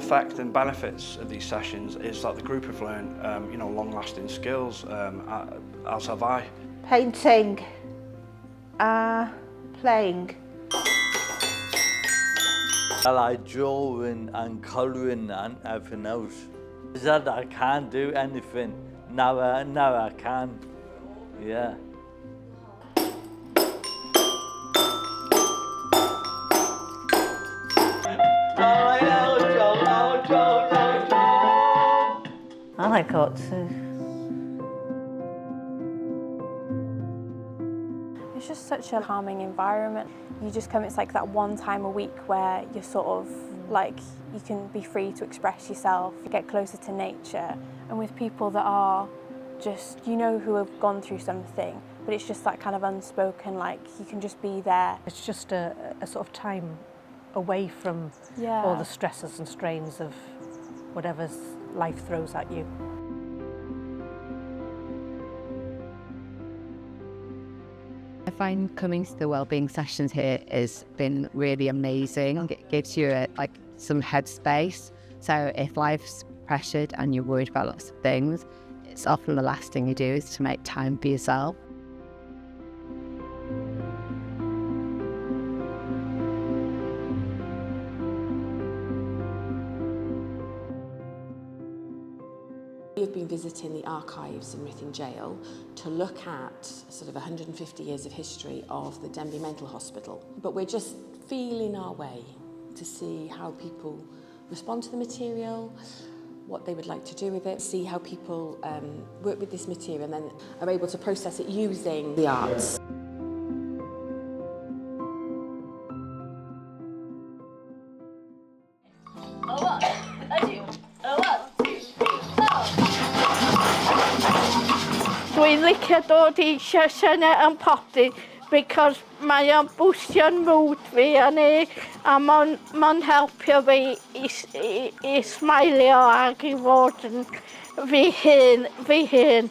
effect and benefits of these sessions is that the group have learned, long-lasting skills, as have I. Painting, playing. Well, I drawing and colouring and everything else. Is that I can't do anything. Now I can. Yeah. I like art too. It's just such a calming environment. You just come, it's like that one time a week where you're sort of like, you can be free to express yourself, get closer to nature, and with people that are just, who have gone through something, but it's just that kind of unspoken, like you can just be there. It's just a sort of time away from all the stresses and strains of whatever life throws at you. I find coming to the wellbeing sessions here has been really amazing. It gives you some headspace. So if life's pressured and you're worried about lots of things, it's often the last thing you do is to make time for yourself. We've been visiting the archives in Rhythm Jail to look at sort of 150 years of history of the Denbigh Mental Hospital. But we're just feeling our way to see how people respond to the material, what they would like to do with it, see how people work with this material and then are able to process it using the arts. Dwi'n licio dod I sesiynau yn podi because mae o'n bwstio'n mood fi a mae'n helpio fi I smailio ac I fod yn fi hun.